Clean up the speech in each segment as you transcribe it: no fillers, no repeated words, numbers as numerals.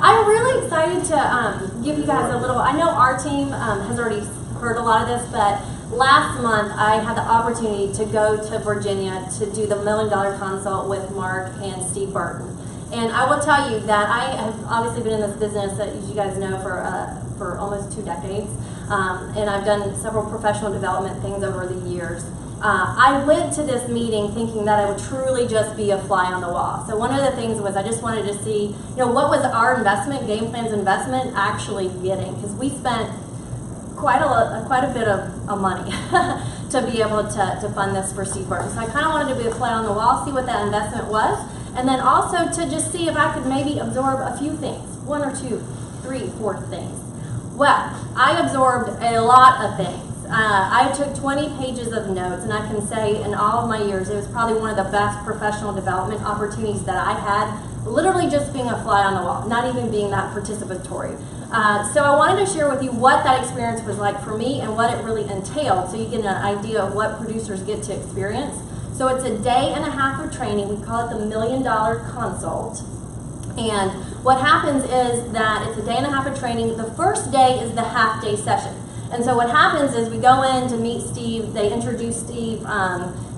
I'm really excited to give you guys a little, I know our team has already heard a lot of this, but last month I had the opportunity to go to Virginia to do the $1 Million Consult with Mark and Steve Burton. And I will tell you that I have obviously been in this business, as you guys know, for almost 2 decades. And I've done several professional development things over the years. I went to this meeting thinking that I would truly just be a fly on the wall. So one of the things was I just wanted to see, what was our investment, Game Plan's investment, actually getting? Because we spent quite a bit of money to be able to fund this for Steve Burton. So I kind of wanted to be a fly on the wall, see what that investment was, and then also to just see if I could maybe absorb a few things, 1 or 2, 3, 4 things. Well, I absorbed a lot of things. I took 20 pages of notes, and I can say in all of my years, it was probably one of the best professional development opportunities that I had, literally just being a fly on the wall, not even being that participatory. So I wanted to share with you what that experience was like for me and what it really entailed, so you get an idea of what producers get to experience. So it's a day and a half of training. We call it the $1 Million Consult. And what happens is that it's a day and a half of training. The first day is the half-day session. And so what happens is we go in to meet Steve. They introduce Steve.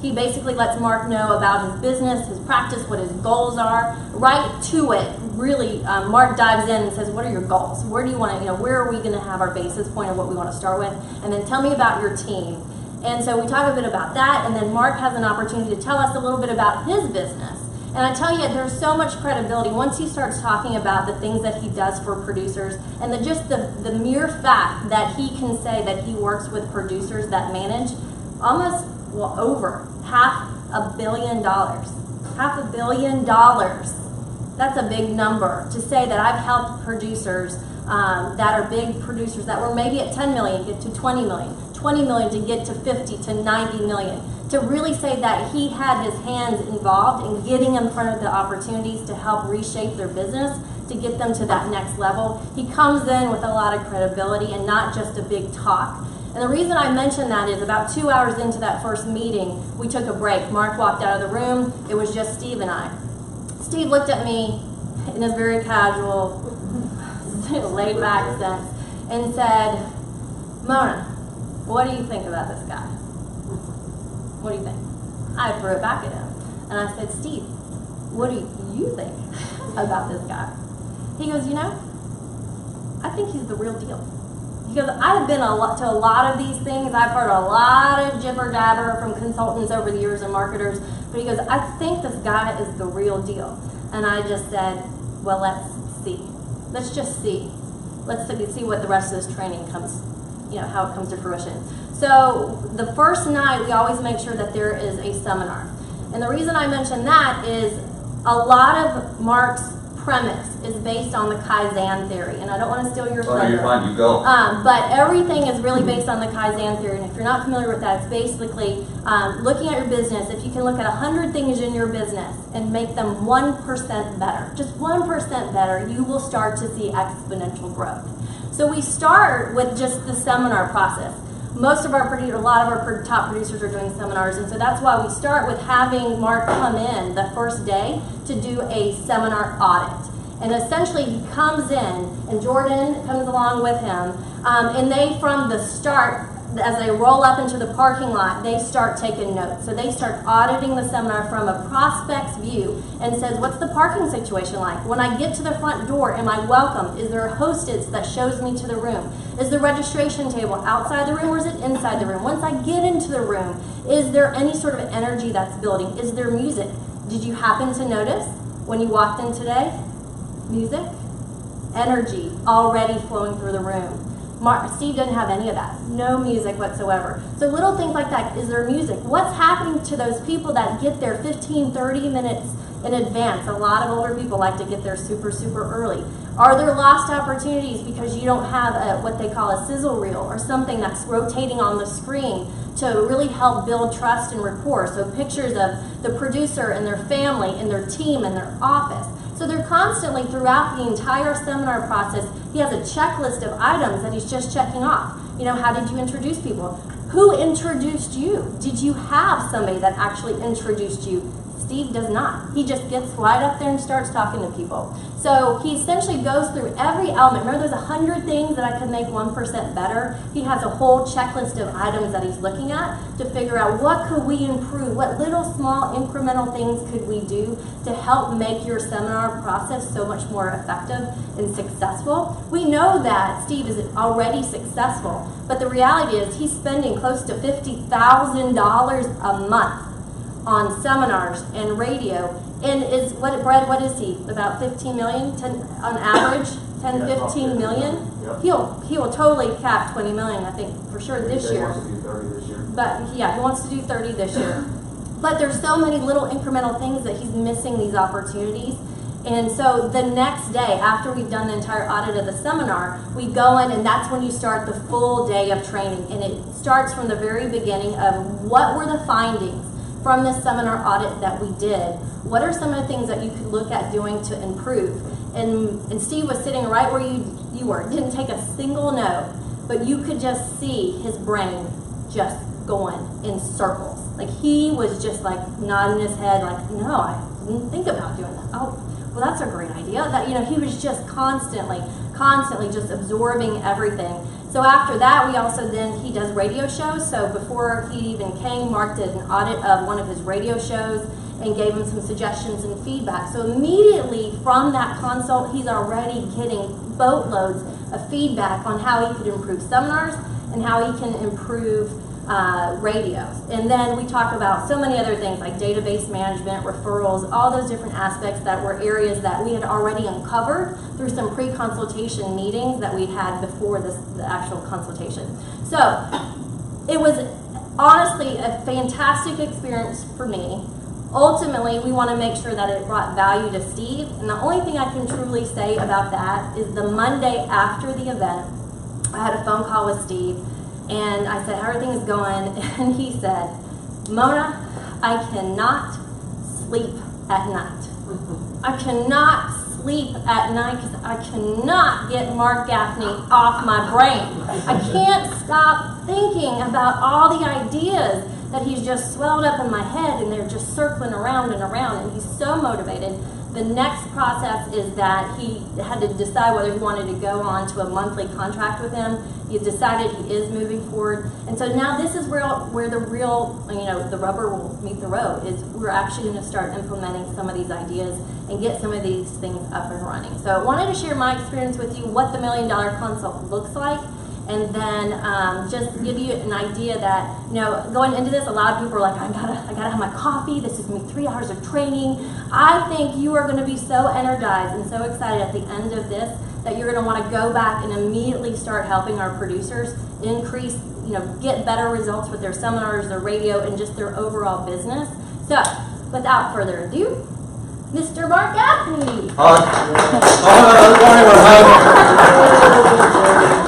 He basically lets Mark know about his business, his practice, what his goals are. Right to it, really, Mark dives in and says, what are your goals? Where do you want to, where are we going to have our basis point of what we want to start with? And then tell me about your team. And so we talk a bit about that, and then Mark has an opportunity to tell us a little bit about his business. And I tell you, there's so much credibility once he starts talking about the things that he does for producers, and just the mere fact that he can say that he works with producers that manage almost, well, over $500 million. $500 million. That's a big number to say that I've helped producers that are big producers that were maybe at 10 million get to 20 million, 20 million to get to 50 to 90 million. To really say that he had his hands involved in getting in front of the opportunities to help reshape their business, to get them to that next level. He comes in with a lot of credibility and not just a big talk. And the reason I mention that is about 2 hours into that first meeting, we took a break. Mark walked out of the room. It was just Steve and I. Steve looked at me in his very casual, laid back sense and said, Mona, what do you think about this guy? What do you think? I threw it back at him. And I said, Steve, what do you think about this guy? He goes, I think he's the real deal. He goes, I've been to a lot of these things. I've heard a lot of jibber jabber from consultants over the years and marketers. But he goes, I think this guy is the real deal. And I just said, well, let's see. Let's just see. Let's see what the rest of this training comes, how it comes to fruition. So the first night, we always make sure that there is a seminar. And the reason I mention that is a lot of Mark's premise is based on the Kaizen theory. And I don't want to steal your thunder. Oh, you're fine, you go. But everything is really based on the Kaizen theory. And if you're not familiar with that, it's basically looking at your business. If you can look at 100 things in your business and make them 1% better, just 1% better, you will start to see exponential growth. So we start with just the seminar process. Most of a lot of our top producers are doing seminars, and so that's why we start with having Mark come in the first day to do a seminar audit. And essentially he comes in, and Jordan comes along with him, and they, from the start, as they roll up into the parking lot, they start taking notes. So they start auditing the seminar from a prospect's view and says, what's the parking situation like? When I get to the front door, am I welcome? Is there a hostess that shows me to the room? Is the registration table outside the room or is it inside the room? Once I get into the room, is there any sort of energy that's building? Is there music? Did you happen to notice when you walked in today? Music? Energy already flowing through the room. Steve doesn't have any of that. No music whatsoever. So little things like that. Is there music? What's happening to those people that get there 15, 30 minutes in advance? A lot of older people like to get there super, super early. Are there lost opportunities because you don't have what they call a sizzle reel or something that's rotating on the screen to really help build trust and rapport? So pictures of the producer and their family and their team and their office. So they're constantly, throughout the entire seminar process, he has a checklist of items that he's just checking off. How did you introduce people? Who introduced you? Did you have somebody that actually introduced you? Steve does not. He just gets right up there and starts talking to people. So he essentially goes through every element. Remember, there's 100 things that I could make 1% better. He has a whole checklist of items that he's looking at to figure out what could we improve, what little small incremental things could we do to help make your seminar process so much more effective and successful. We know that Steve is already successful, but the reality is he's spending close to $50,000 a month on seminars and radio. And what is he? About 15 million on average? 10, 15 million? Yep. He will totally cap 20 million, I think, for sure this year. He wants to do 30 this year. But yeah, he wants to do 30 this year. But there's so many little incremental things that he's missing these opportunities. And so the next day, after we've done the entire audit of the seminar, we go in, and that's when you start the full day of training. And it starts from the very beginning of what were the findings from this seminar audit that we did. What are some of the things that you could look at doing to improve? And Steve was sitting right where you were. Didn't take a single note, but you could just see his brain just going in circles. Like he was just like nodding his head like, no, I didn't think about doing that. Oh, well, that's a great idea. That, he was just constantly just absorbing everything. So after that, he does radio shows. So before he even came, Mark did an audit of one of his radio shows and gave him some suggestions and feedback. So immediately from that consult, he's already getting boatloads of feedback on how he could improve seminars and how he can improve radios. And then we talk about so many other things like database management, referrals, all those different aspects that were areas that we had already uncovered through some pre-consultation meetings that we had before the actual consultation. So it was honestly a fantastic experience for me. Ultimately, we want to make sure that it brought value to Steve. And the only thing I can truly say about that is the Monday after the event, I had a phone call with Steve. And I said, how everything is going? And he said, Mona, I cannot sleep at night. I cannot sleep at night because I cannot get Mark Gaffney off my brain. I can't stop thinking about all the ideas that he's just swelled up in my head, and they're just circling around and around, and he's so motivated. The next process is that he had to decide whether he wanted to go on to a monthly contract with him. He's decided he is moving forward. And so now this is where the real, the rubber will meet the road, is we're actually going to start implementing some of these ideas and get some of these things up and running. So I wanted to share my experience with you, what the $1 Million Consult looks like, and then just give you an idea that, going into this, a lot of people are like, I gotta have my coffee, this is going to be 3 hours of training. I think you are going to be so energized and so excited at the end of this that you're going to want to go back and immediately start helping our producers increase, get better results with their seminars, their radio, and just their overall business. So, without further ado, Mr. Mark Gaffney. Good morning,